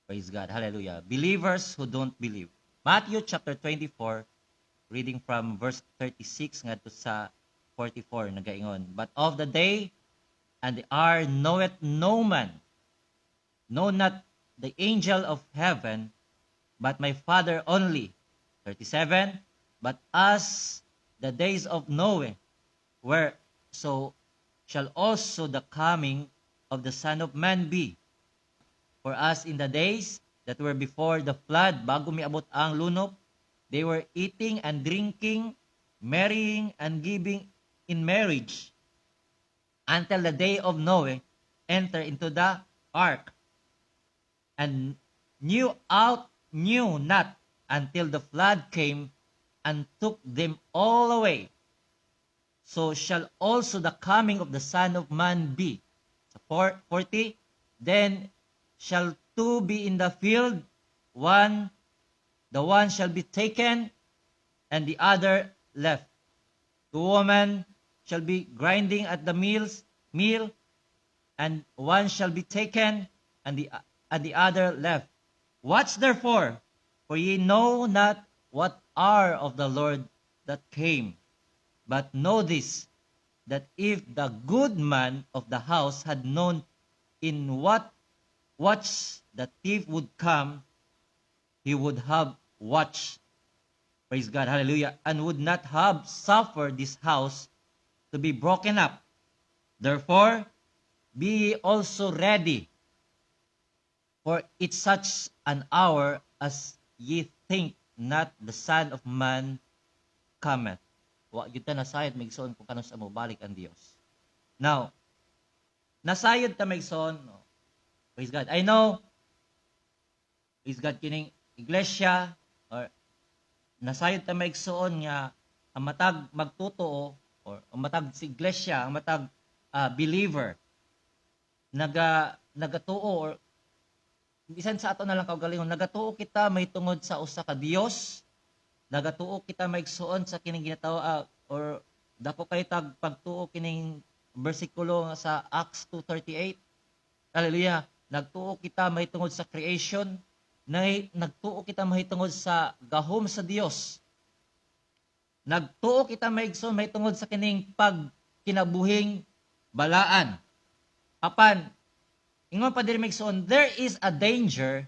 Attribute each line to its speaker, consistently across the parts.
Speaker 1: Praise God. Hallelujah. Believers who don't believe. Matthew chapter 24, reading from verse 36 ngadto sa 44 nagaingon. But of the day and the hour knoweth no man, no not the angel of heaven, but my Father only. 37. But as the days of Noah were, so shall also the coming of the Son of Man be. For as in the days that were before the flood, bago miabot ang lunop, they were eating and drinking, marrying and giving in marriage, until the day of Noah enter into the ark, and knew not until the flood came and took them all away. So shall also the coming of the Son of Man be. So 40, then shall two be in the field, the one shall be taken, and the other left. Two women shall be grinding at the mill, and one shall be taken, and the other left. Watch therefore, for ye know not what hour of the Lord that came. But know this, that if the good man of the house had known in what watch the thief would come, he would have watched, praise God, hallelujah, and would not have suffered this house to be broken up. Therefore, be ye also ready, for it's such an hour as ye think not the Son of Man cometh. Wa gyud ta nasayod maigsoon kung kanos amo balik ang Dios. Now, nasayod ta maigsoon, no? Praise God. I know, praise God, kining iglesia, or nasayod ta maigsoon nga ang matag magtotoo, or ang matag si iglesia, ang matag believer, nagatuo, or bisan sa ato na lang kaugalingon, nagatuo kita may tungod sa usa ka Dios, nagatuo kita maigsuon sa kining ginatawo or dako kay tag pagtuo kining bersikulo sa Acts 2:38. Hallelujah. Nagtuo kita mahitungod sa creation, nagtuo kita mahitungod sa gahom sa Dios. Nagtuo kita maigsoon mahitungod sa kining pagkinabuhing balaan. Apan ingon pa diri maigsoon, there is a danger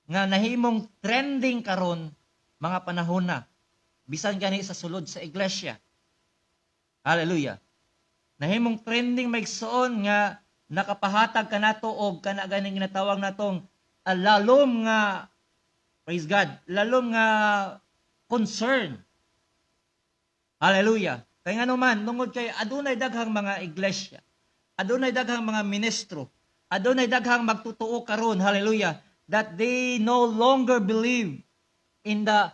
Speaker 1: nga nahimong trending karon mga panahon na, bisan gani sa sulod sa iglesia. Hallelujah. Nahimong trending maigsoon nga nakapahatag ka nato og kana ganing ginatawag natong lalom nga, praise God, lalom nga concern. Hallelujah. Kay ngano man tungod kay adunay daghang mga iglesia, adunay daghang mga ministro, adunay daghang magtutuo karon, hallelujah, that they no longer believe in the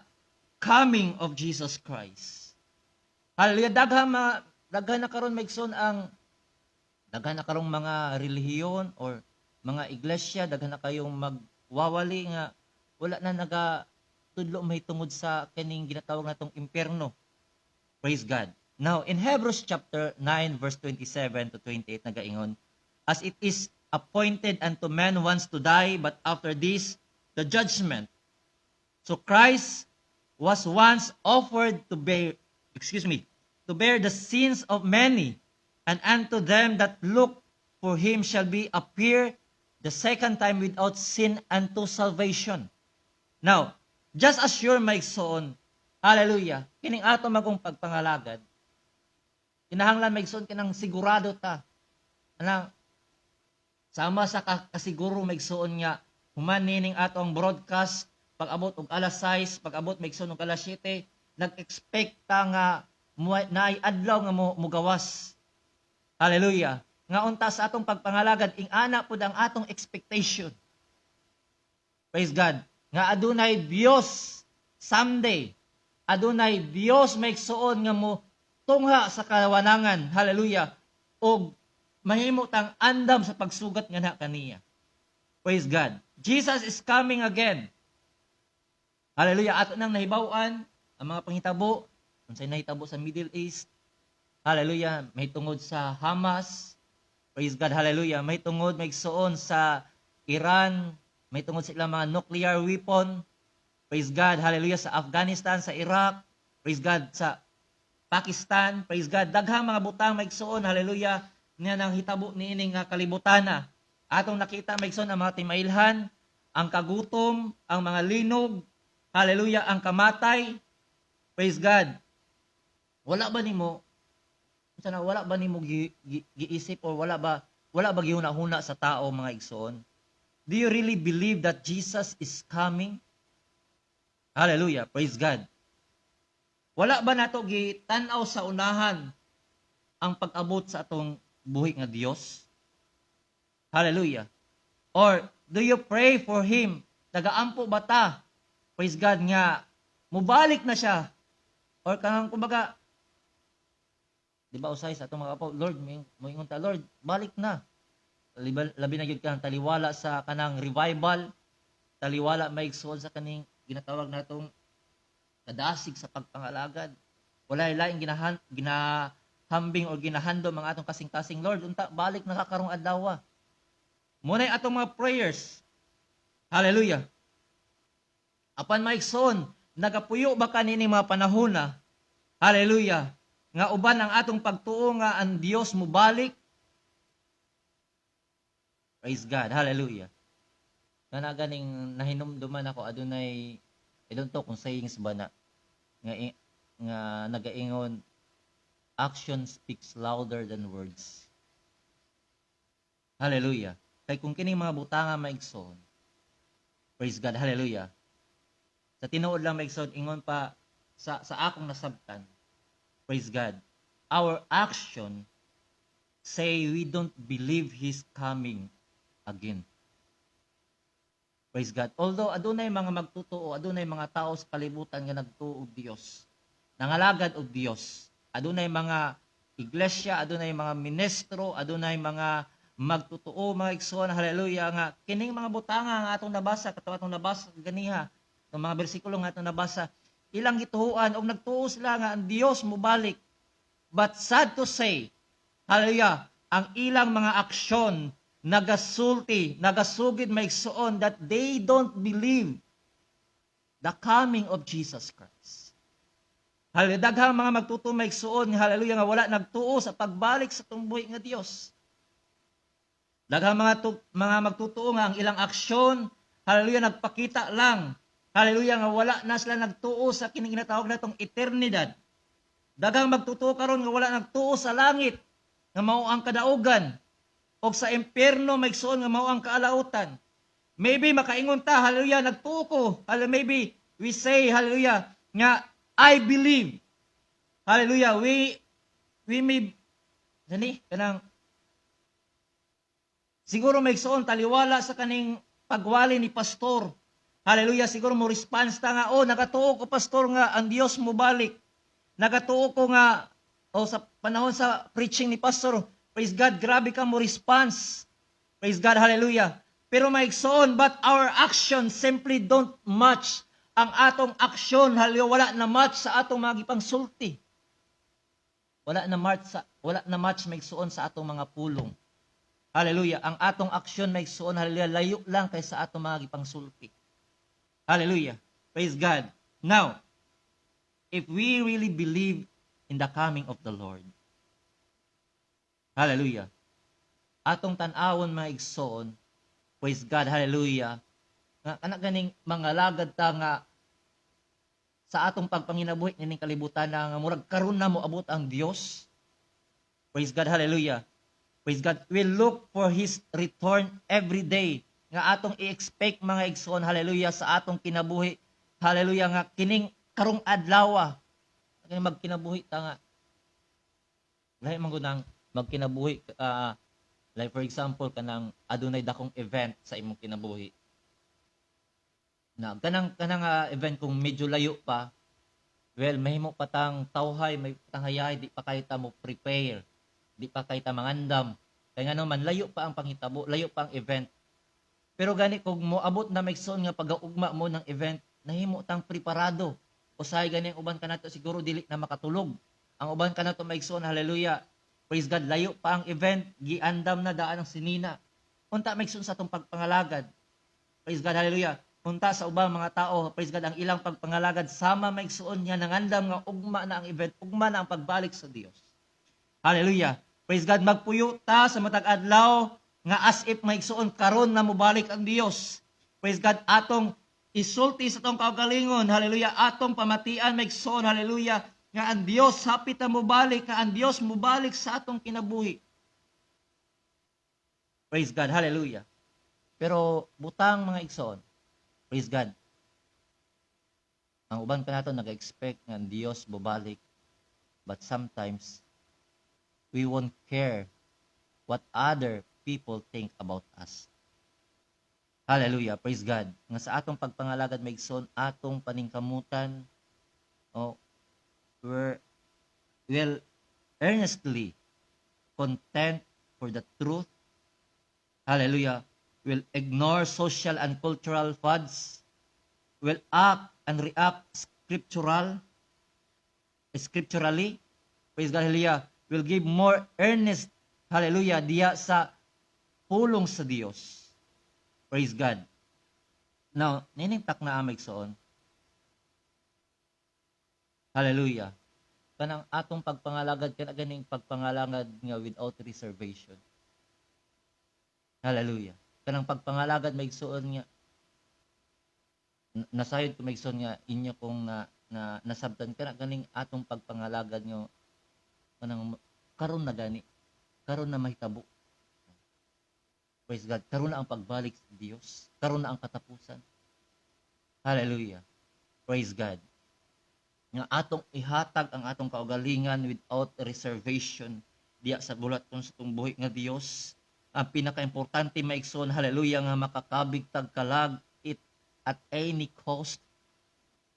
Speaker 1: coming of Jesus Christ. Hallelujah. Daghan na karon maigsoon ang daghan na karong mga relihiyon or mga iglesia, daghan na kayong magwawali nga wala na nagatudlo mahitungod sa kining ginatawag natong impierno. Praise God. Now, in Hebrews chapter 9 verse 27 to 28 nagaingon, as it is appointed unto man once to die, but after this the judgment. So Christ was once offered to bear the sins of many, and unto them that look for him shall be appear the second time without sin unto salvation. Now, just as sure maigsoon, hallelujah, kining ato magong pagpangalagad, kinahanglan maigsoon kinang sigurado ta, anang sama sa kasiguro maigsoon nga human nining ato ang broadcast pag-abot og alas 6, pag-abot maigsoon og alas 7, nag-expect ta nga naay adlaw nga mo gawas. Hallelujah. Nga unta sa atong pagpangalagad ing ana pud ang atong expectation. Praise God. Nga adunay Dios someday. Adunay Dios maigsoon nga mo tungha sa kawanangan. Hallelujah. Og mahimo tang andam sa pagsugat nga na kaniya. Praise God. Jesus is coming again. Hallelujah. Ato nang nahibaw-an ang mga panghitabo, unsay nahitabo sa Middle East. Hallelujah. May tungod sa Hamas. Praise God. Hallelujah. May tungod maigsuon sa Iran, may tungod sila mga nuclear weapon. Praise God, hallelujah, sa Afghanistan, sa Iraq, praise God, sa Pakistan, praise God, daghang mga butang maigsoon, hallelujah, niya nang hitabo niining nga kalibutana. Atong nakita maigsoon ang mga timailhan, ang kagutom, ang mga linog, hallelujah, ang kamatay, praise God. Wala ba nimo giisip o wala ba gihuna-huna sa tao mga igsoon? Do you really believe that Jesus is coming? Hallelujah, praise God. Wala ba nato gitanaw sa unahan ang pag-abot sa atong buhi nga Dios? Hallelujah. Or do you pray for him? Nagaampo ba ta? Praise God nga mubalik na siya. Or kanang kumbaga, di ba usay sa atong mga apo, Lord, moingon ta, Lord, balik na. Labi na gyud kang taliwala sa kanang revival, taliwala maigsoon sa kaning ginatawag natong kadasig sa pagpangalagad. Wala laing ginahambing o ginahando mga atong kasing-kasing, Lord, unta balik na karong adlaw. Munay atong mga prayers. Hallelujah. Apan maigsoon, nagapuyo ba kanini mga panahon na? Hallelujah. Nga uban ang atong pagtuo nga ang Dios mubalik. Praise God. Hallelujah. Kana ganing nahinumduman ako adunay I don't know kung sayings ba na nga nagaingon action speaks louder than words. Hallelujah. Kay kung kining mga butanga maigsoon. Praise God. Hallelujah. Sa tinuod lang maigsoon ingon pa sa akong nasabtan. Praise God. Our action say we don't believe He's coming again. Praise God. Although adunay mga magtutuo, adunay mga tao sa kalibutan nga nagtuo og Dios, nangalagad og Dios. Adunay mga iglesia, adunay mga ministro, adunay mga magtutuo, mga igsoon, hallelujah, nga kining mga butanga nga atong nabasa, katong atong nabasa ganiha, ng mga bersikulo nga atong nabasa, ilang gituhuan og nagtuo sila nga ang Dios mubalik. But sad to say, hallelujah, ang ilang mga aksyon nagasugid maigsoon that they don't believe the coming of Jesus Christ. Hallelujah, daghang mga magtutuo maigsoon, hallelujah, nga wala nagtuo sa pagbalik sa tumbuhi nga Dios. Daghang mga magtutuo nga ang ilang aksyon, hallelujah, nagpakita lang, hallelujah, nga wala na sila nagtuo sa kining ginatawag natong eternidad. Daghang magtutuo karon nga wala nagtuo sa langit, nga mao ang kadaugan, o sa impyerno maigsoon nga mao ang kaalautan. Maybe makaingon ta, hallelujah, nagtuo ko. Hallelujah, maybe we say, hallelujah, nga I believe. Hallelujah, we may kanang siguro maigsoon taliwala sa kaning pagwali ni pastor. Hallelujah, siguro mo response ta nga, nagatuo ko pastor nga ang Dios mo balik. Nagatuo ko nga sa panahon sa preaching ni pastor, praise God, grabe ka mo response. Praise God, hallelujah. Pero maigsoon, but our action simply don't match ang atong aksyon. Hallelujah, wala na match sa atong mga gipangsulti. Wala na match maigsoon sa atong mga pulong. Hallelujah, ang atong aksyon maigsoon, hallelujah, layo lang kaysa atong mga gipangsulti. Hallelujah, praise God. Now, if we really believe in the coming of the Lord, hallelujah, atong tan-awon mga igsoon, praise God, hallelujah, nga kana ganing mga lagad ta nga sa atong pagpanginabuhi nining kalibutan na nga murag karon na mo abot ang Dios. Praise God, hallelujah. Praise God. We look for His return every day. Nga atong i-expect mga igsoon, hallelujah, sa atong kinabuhi. Hallelujah, nga kining karong adlaw. Kining magkinabuhi ta nga. Lahi man gunang magkinabuhi, like for example, kanang adunay dakong event sa imong kinabuhi. Na kanang event kung medyo layo pa, well, mahimo patang tawhay, may patang hayay, di pa kayo ta mo prepare, di pa kayo ta mangandam. Kaya nga naman, layo pa ang panghitabo, layo pa ang event. Pero gani, kung moabot na maigsoon nga pag-augma mo ng event, nahimo tang preparado. Usahay gani ang uban ka nato, siguro dili na makatulog. Ang uban ka nato maigsoon, hallelujah, praise God, layo pa ang event, giandam na daan ang sinina. Unta maigsoon sa atong pagpangalagad. Praise God, hallelujah. Punta sa ubang mga tao, praise God, ang ilang pagpangalagad, sama maigsuon niya, nangandam nga ugma na ang event, ugma na ang pagbalik sa Dios. Hallelujah. Praise God, magpuyo ta sa matag adlaw, nga as if maigsuon, karon na mubalik ang Dios. Praise God, atong isulti sa tong kaugalingon, hallelujah, atong pamatian, maigsuon, hallelujah, nga ang Dios, hapit na mubalik, nga ang Dios mubalik sa atong kinabuhi. Praise God, hallelujah. Pero butang mga igsoon, praise God. Ang uban ka nato nag-expect nga ang Dios bubalik, but sometimes we won't care what other people think about us. Hallelujah, praise God. Nga sa atong pagpangalagad may igsoon, atong paningkamutan, we'll earnestly content for the truth. Hallelujah. Will ignore social and cultural fads, will act and react scripturally, praise God, hallelujah, will give more earnest, hallelujah, diya sa pulong sa Dios. Praise God. Now, ninintak na amig soon, hallelujah, kanang atong pagpangalagad, ganing pagpangalagad nga without reservation. Hallelujah. Kanang pagpangalagad maigsuon nga nasayod ko maigsuon nga inyo kung nasabtan kana ganing atong pagpangalagad nga kanang karon na gani, karon na mahitabo. Praise God, karon na ang pagbalik sa Dios, karon na ang katapusan. Hallelujah. Praise God. Nga atong ihatag ang atong kaugalingan without reservation diya sa bulat kon sa buhi nga Dios. Ang pinaka-importante maigsoon, hallelujah, nga makakabig tagkalag it at any cost.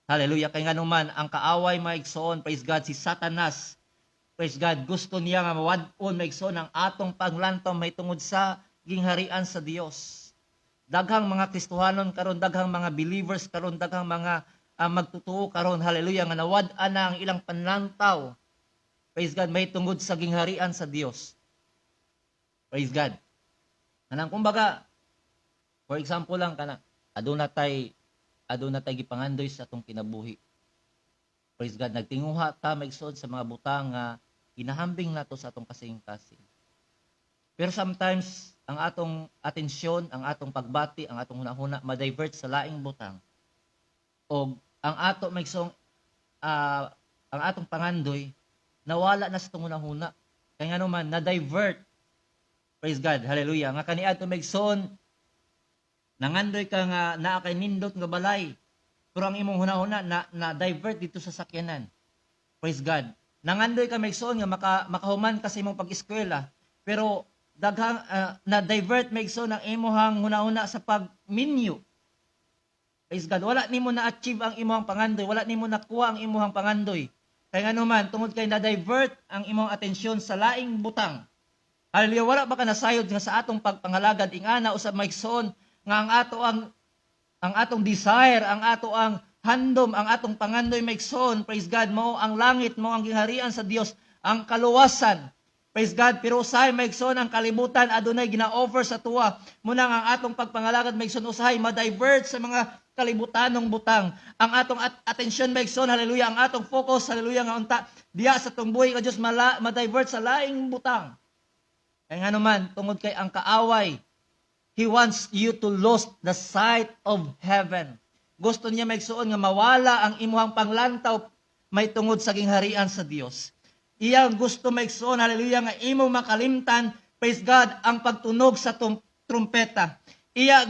Speaker 1: Hallelujah, kay nga naman, ang kaaway maigsoon, praise God, si Satanas, praise God, gusto niya nga mawadon maigsoon ang atong paglantaw may tungod sa gingharian sa Dios. Daghang mga Kristohanon karon, daghang mga believers karon, daghang mga magtutuo karon, hallelujah, nga nawad-an na ang ilang panlantaw, praise God, may tungod sa gingharian sa Dios. Praise God. Kanang kumbaga, for example lang kanang aduna tay gipangandoy sa atong kinabuhi. Praise God, nagtinguha ta maigsoon sa mga butang nga ginahambing nato sa atong kasing-kasing. Pero sometimes ang atong atensyon, ang atong pagbati, ang atong hunahuna ma-divert sa laing butang. O ang ato maigsoong ang atong pangandoy nawala na sa atong hunahuna. Kaya nga naman na-divert. Praise God, hallelujah. Nga kaniadto maigsoon, nangandoy ka nga naa kay nindot nga balay. Pero ang imong hunahuna na divert dito sa sakyanan. Praise God. Nangandoy ka maigsoon nga makahuman ka sa imong pag-eskwela. Pero daghang na divert maigsoon ang imong hunahuna sa pag-menu. Praise God. Wala nimo na-achieve ang imong pangandoy, wala nimo nakuha ang imong pangandoy. Kaya nga naman tungod kay na-divert ang imong atensyon sa laing butang. Hallelujah, wala ba ka nasayod nga sa atong pagpangalagad ingana usab maigsoon nga ang atong desire, ang ato ang handom, ang atong pangandoy maigsoon, praise God, mo ang langit, mo ang gingharian sa Dios, ang kaluwasan. Praise God, pero usahay maigsoon ang kalibutan adunay gina-offer sa tuwa. Muna ang atong pagpangalagad maigsoon usahay ma-divert sa mga kalibutanong butang. Ang atong atensyon maigsoon, hallelujah, ang atong focus, hallelujah, nga unta diya sa tungbuhi ka Dios ma-divert sa laing butang. Kaya nga naman, tungod kay ang kaaway, he wants you to lose the sight of heaven. Gusto niya maigsuon nga mawala ang imuhang panglantaw may tungod sa gingharian sa Dios. Iya gusto maigsuon, hallelujah, nga imong makalimtan, praise God, ang pagtunog sa trumpeta. Iya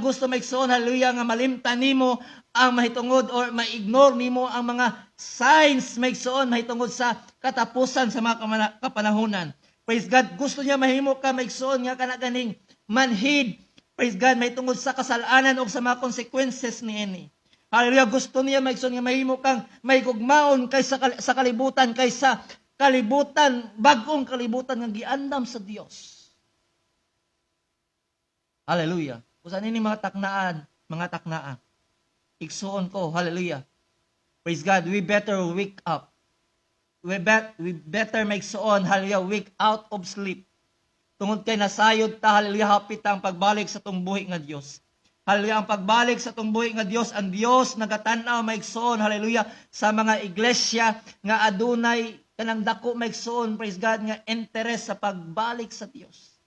Speaker 1: gusto maigsuon, hallelujah, nga malimtan nimo ang mahitungod or ma-ignore nimo ang mga signs maigsuon mahitungod sa katapusan sa mga kapanahunan. Praise God, gusto niya mahimo ka maigsoon nga kana ganing manhid. Praise God, may tungod sa kasalanan o sa mga consequences niini. Hallelujah, gusto niya maigsoon nga mahimo kang may gugmaon kaysa sa kalibutan, kaysa kalibutan, bagong kalibutan nga giandam sa Dios. Hallelujah. Usa nini mga taknaan. Igsuon ko, hallelujah. Praise God, we better wake up. We better make soon, hallelujah, wake out of sleep. Tungod kay nasayod ta, hallelujah, hapit ang pagbalik sa tong buhi nga Dios. Hallelujah, ang pagbalik sa tumbuhi nga Dios, ang Dios nagatanaw maigsoon, hallelujah, sa mga iglesia nga adunay kanang dako maigsoon, praise God, nga interest sa pagbalik sa Dios.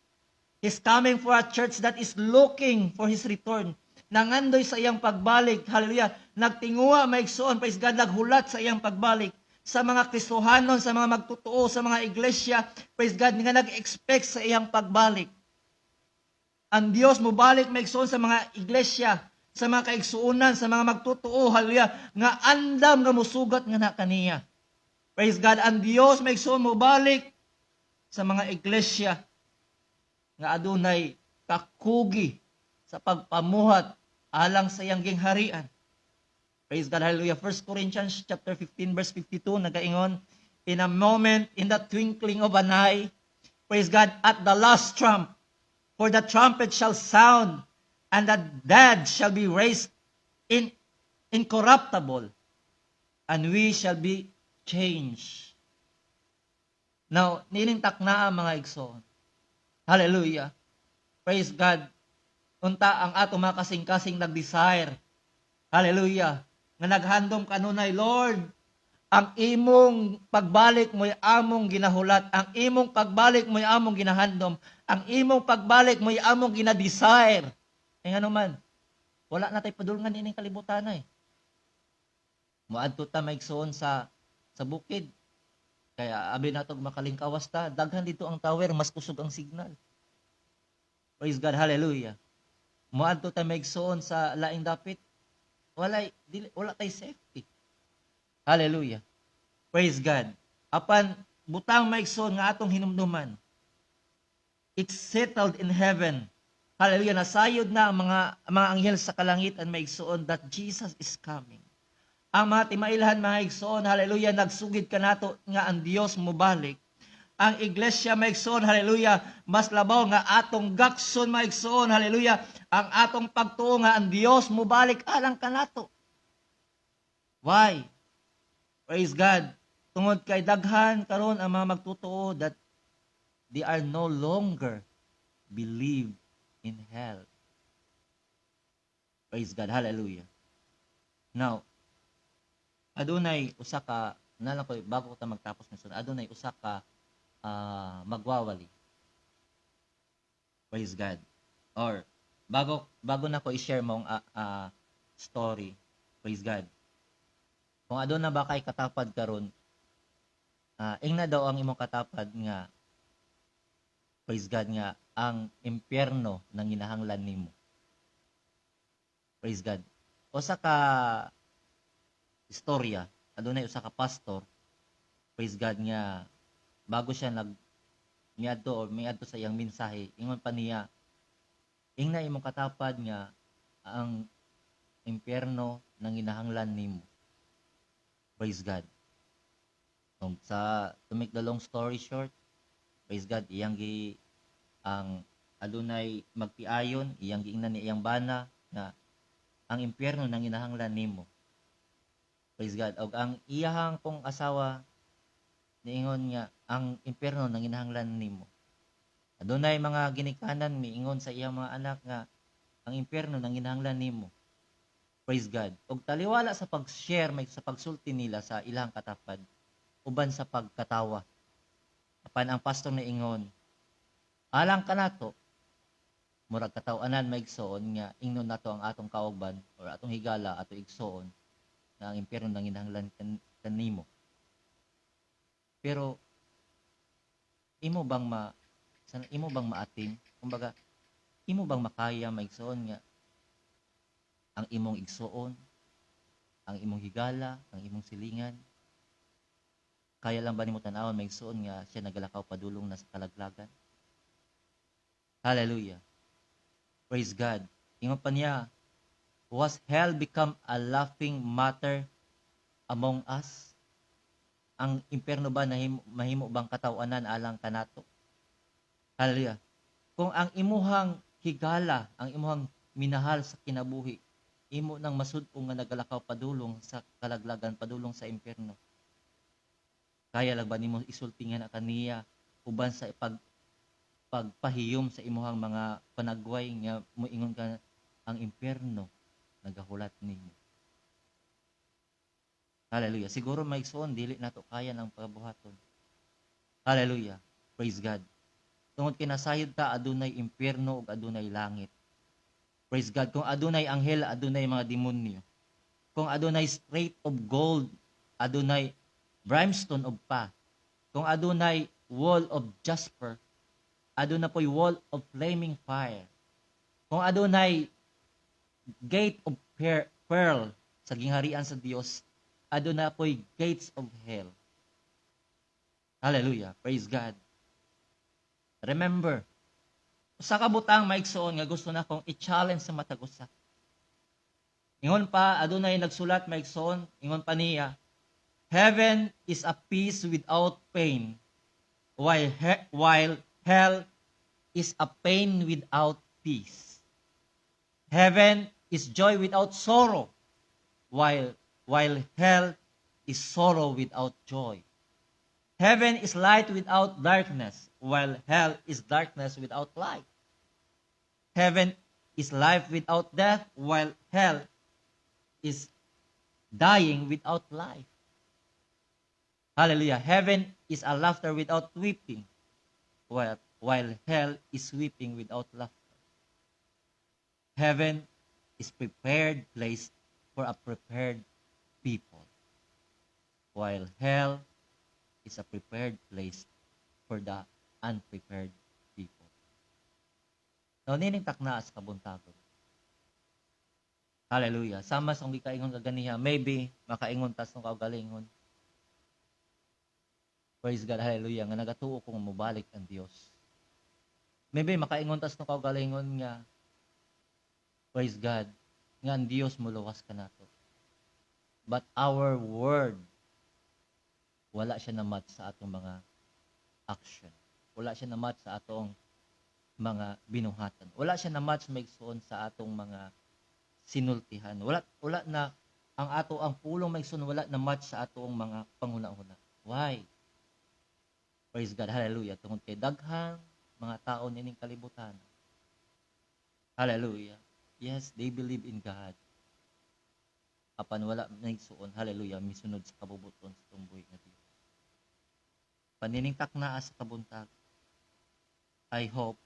Speaker 1: He's coming for a church that is looking for His return. Nangandoy sa iyang pagbalik, hallelujah, nagtinguha maigsoon, praise God, naghulat sa iyang pagbalik sa mga Kristohanon, sa mga magtotoo, sa mga iglesia, praise God, nga nag-expect sa iyang pagbalik. Ang Dios mobalik maigsoon sa mga iglesia, sa mga kaigsuunan, sa mga magtotoo, hallelujah, nga andam nga musugat nga na kaniya. Praise God, ang Dios maigsoon mobalik sa mga iglesia nga adunay kakugi sa pagpamuhat alang sa iyang gingharian. Praise God, hallelujah. 1 Corinthians chapter 15 verse 52 nagaingon, in a moment, in the twinkling of an eye, praise God, at the last trump, for the trumpet shall sound, and the dead shall be raised incorruptible, and we shall be changed. Now, ninintak na ang mga igsoon. Hallelujah. Praise God. Unta ang ato mga kasing-kasing nag-desire. Hallelujah. Nga naghandom kanunay, Lord, ang imong pagbalik mo'y among ginahulat. Ang imong pagbalik mo'y among ginahandom. Ang imong pagbalik mo'y among ginadesire. E nga naman, wala na tayo padulngan ining kalibutan eh. Muadto ta maigsoon sa bukid. Kaya abi natog makalingkawas ta, daghan dito ang tower, mas kusog ang signal. Praise God, hallelujah. Muadto ta maigsoon sa laing dapit. Wala tay safety. Hallelujah. Praise God. Apan butang maigsoon nga atong hinumduman. It's settled in heaven. Hallelujah. Nasayod na ang mga anghel sa kalangitan maigsoon that Jesus is coming. Ang mga timailhan mga igsoon, hallelujah, nagsugid ka nato nga ang Dios mobalik. Ang iglesia maigsoon, hallelujah, mas labaw nga atong gakson maigsoon, hallelujah, ang atong pagtuo nga ang Dios mobalik alang kanato. Why? Praise God. Tungod kay daghan karon ang mga magtotoo that they are no longer believe in hell. Praise God. Hallelujah. Now, adunay usa ka nalang ko bago ta magtapos ng sunod. Adunay usa ka magwawali. Praise God. Or bago na ko i-share mong story. Praise God. Kung aduna ba kay katapad karon, ingna daw ang imong katapad nga praise God nga ang impyerno nang ginahanglan nimo. Praise God. Usa ka istorya, adunay usa ka pastor, praise God nga bago siya miadto sa iyang mensahe, ingon pa niya, ingna imong katapad nga ang impyerno nang ginahanglan nimo. Praise God. To make the long story short, praise God, ang adunay magtiayon, iyang giingnan ni iyang bana na ang impyerno nang ginahanglan nimo. Praise God. Og ang iyahang pong asawa niingon nga ang impyerno nang ginahanglan nimo. Adunay mga ginikanan miingon sa iyang mga anak nga ang impyerno nang ginahanglan nimo. Praise God. Og taliwala sa pag-share sa pagsulti nila sa ilang katapad uban sa pagkatawa. Apan ang pastor niingon, alang kanato murag katawanan maigsoon nga ingnon nato ang atong kaugban or atong higala ato igsoon na ang impyerno nang ginahanglan kanimo. Pero imo bang maating? Kumbaga, imo bang makaya maigsoon nga ang imong igsoon, ang imong higala, ang imong silingan, kaya lang ba nimo tan-awon maigsoon nga siya nagalakaw padulong na sa kalaglagan? Hallelujah. Praise God. Ingon pa niya, was hell become a laughing matter among us? Ang impyerno ba mahimo bang katawanan alang kanato? Hallelujah. Kung ang imuhang higala, ang imuhang minahal sa kinabuhi, imo nang masud-o nga nagalakaw padulong sa kalaglagan, padulong sa impyerno, kaya lang ba nimo isultingan na kaniya uban sa pagpahiyom sa imuhang mga panagway nga moingon ka ang impyerno nagahulat nimo. Hallelujah. Siguro maigsoon dili nato kaya ng pagbuhaton. Hallelujah. Praise God. Tungod kinasayod ta adunay impyerno ug adunay langit. Praise God. Kung adunay anghel, adunay mga demonyo. Kung adunay straight of gold, adunay brimstone of pa. Kung adunay wall of jasper, aduna po'y wall of flaming fire. Kung adunay gate of pearl sa gingharian sa Dios, aduna po'y gates of hell. Hallelujah. Praise God. Remember, sa kabutang maigsoon nga gusto na kong i-challenge sa matag usa. Ingon pa adunay nagsulat maigsoon, ingon pa niya, heaven is a peace without pain, while hell is a pain without peace. Heaven is joy without sorrow, while hell is sorrow without joy. Heaven is light without darkness, while hell is darkness without light. Heaven is life without death, while hell is dying without life. Hallelujah. Heaven is a laughter without weeping, while hell is weeping without laughter. Heaven is prepared place for a prepared people, while hell is a prepared place for the unprepared people. Now, nining takna sa kabuntagon. Hallelujah. Sama sa gikaingon kaganiha, maybe makaingon tas ng kaugalingon. Praise God, hallelujah, nga nagatuo kong mubalik ang Dios. Maybe makaingon tas ng kaugalingon nga, praise God, nga ang Dios muluwas ka nato. But our word, wala siya na match sa atong mga action. Wala siya na match sa atong mga binuhatan. Wala siya na match maigsoon sa atong mga sinultihan. Wala na ang pulong maigsoon wala na match sa atong mga panguna-una. Why? Praise God. Hallelujah. Tungod kay daghang mga tao nining kalibutan. Hallelujah. Yes, they believe in God. Apan wala maigsoon, hallelujah, misunod sa kabubuton sa tumboy nga Dios. Panining taknaa sa kabuntag. I hope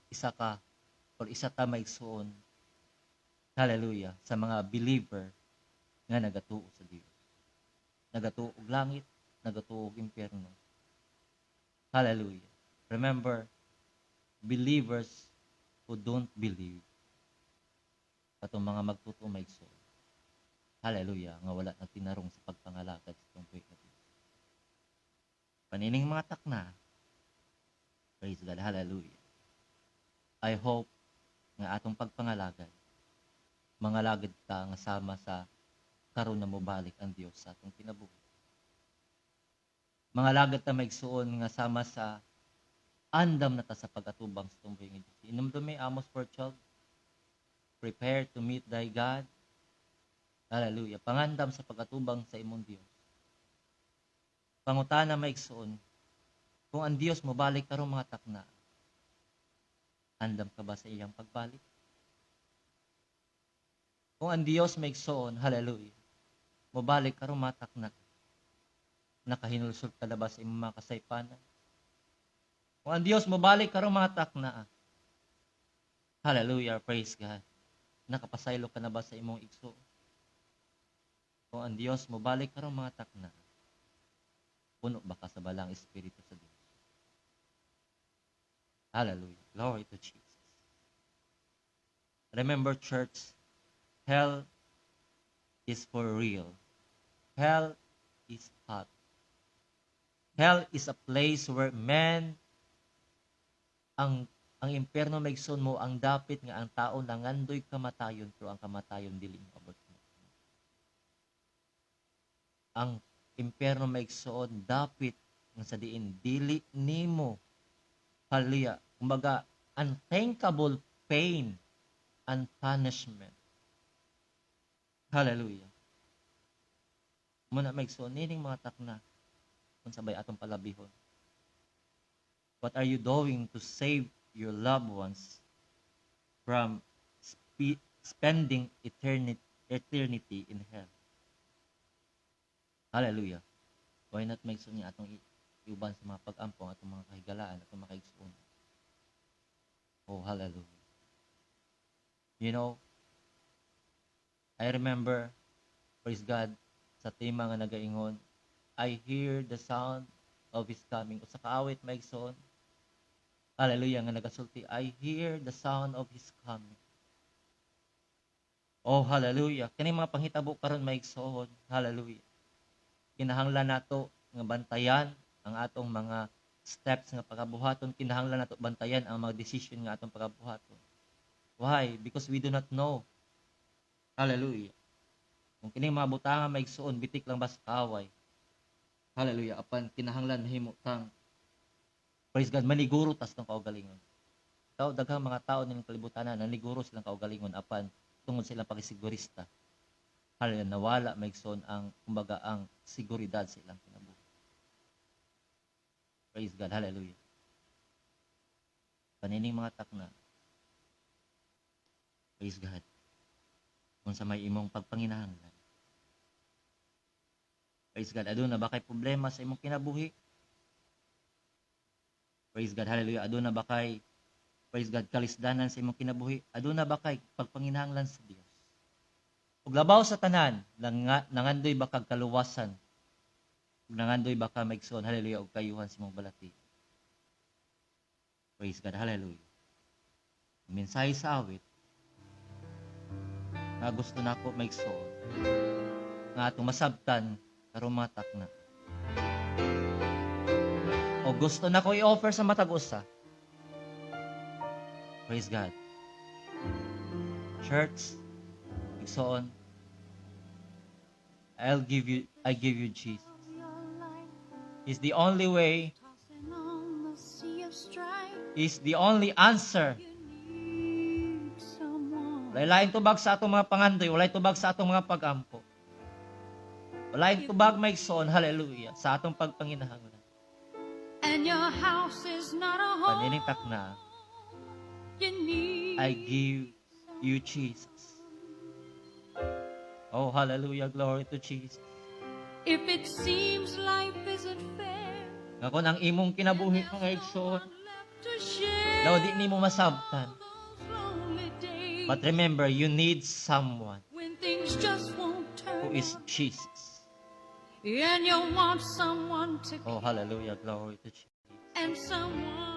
Speaker 1: isa ka maigsoon, hallelujah, sa mga believer nga nagatuo sa Dios. Nagatuo og langit, nagatuo og impyerno. Hallelujah. Remember, believers who don't believe, katong mga magtuto maigsoon, hallelujah, nga wala na tinarong sa pagpangalagad sa tumboy nga Dios. Panining mga takna, praise God, hallelujah. I hope nga atong pagpangalagad, mangalagad ta nga sama sa karon na mobalik ang Dios sa atong kinabuhi. Mangalagad ta maigsuon nga sama sa andam na ta sa pagatubang sa tumboy nga Dios. Inumdumi Amos 4:12, prepare to meet thy God. Hallelujah. Pangandam sa pagatubang sa imong Dios. Pangutana maigsuon, kung ang Dios mobalik karong mga takna, andam ka ba sa iyang pagbalik? Kung ang Dios maigsoon, hallelujah, mobalik karong mga takna, nakahinulsol ka na ba sa imong mga kasaypanan? Kung ang Dios mobalik karong mga takna, hallelujah, praise God, nakapasaylo ka na ba sa imong igsoon? Kung ang Dios mobalik karong mga takna, puno ba ka sa balang espiritu sa Dios? Hallelujah. Glory to Jesus. Remember, church, hell is for real. Hell is hot. Hell is a place where men, ang impyerno maigsoon mo, ang dapit nga ang tao nangandoy kamatayon, pero ang kamatayon dili moabot mo. Ang impyerno maigsoon dapit nga sa diin dili nimo, hallelujah, kumbaga unthinkable pain and punishment. Hallelujah. Muna maigsoon nining mga takna kung sabay atong palabihon. What are you doing to save your loved ones from spending eternity in hell. Hallelujah. Why not may niya atong iuban sa mga pag-ampong atong mga kahigalaan atong mga kaigsuon. Oh, hallelujah. You know, I remember, praise God, sa tema nga nagaingon, I hear the sound of His coming. Usa ka awit maigsoon. Hallelujah nga nagasulti, I hear the sound of His coming. Oh, hallelujah. Kani mga panghitabo karon maigsoon. Hallelujah. Kinahanglan nato nga bantayan ang atong mga steps nga pagabuhaton. Kinahanglan nato bantayan ang mga decision nga atong pagabuhaton. Why? Because we do not know. Hallelujah. Kung kini mga butanga maigsuon, bitik lang ba sa kaway? Hallelujah. Apan kinahanglan mahimo tang praise God, maniguro tas ng kaugalingon. Ikaw, daghang mga tao nilang kalibutanan, naniguro silang kaugalingon apan tungod silang pakisigurista. Hallelujah, nawala maigsoon ang, kumbaga, ang seguridad sa ilang kinabuhi. Praise God, hallelujah. Panining mga takna, praise God, kung sa may imong pagpanginahanglan. Praise God, aduna ba kay problema sa imong kinabuhi? Praise God, hallelujah. Aduna ba kay, praise God, kalisdanan sa imong kinabuhi? Aduna ba kay pagpanginahanglan sa Dios? Ug labaw sa tanan, nangandoy ba kag kaluwasan? Ug nangandoy ba ka maigsoon, hallelujah, og kayuhan sa imong balati? Praise God, hallelujah. Mensahe sa awit, nga gusto nako maigsoon, nga atong masabtan karong mga takna. O gusto na ko i-offer sa matag usa. Praise God. Church, igsoon, I give you Jesus. He's the only way. He's the only answer. Walay tubag sa atong mga pangandoy, walay tubag sa atong mga pag-ampo. Walay tubag maigsoon, hallelujah, sa atong pagpanginahanglan.
Speaker 2: And your house is not a home.
Speaker 1: Panining takna, I give you Jesus. Oh, hallelujah, glory to Jesus.
Speaker 2: If it seems life isn't fair,
Speaker 1: Nga kung ang imong kinabuhi mga igsoon,
Speaker 2: to share
Speaker 1: daw di nimo masabtan.
Speaker 2: those lonely days
Speaker 1: But remember, you need someone
Speaker 2: when things just won't
Speaker 1: who
Speaker 2: turn
Speaker 1: is
Speaker 2: out,
Speaker 1: Jesus.
Speaker 2: and you want someone to
Speaker 1: Oh, hallelujah, glory to Jesus.
Speaker 2: and someone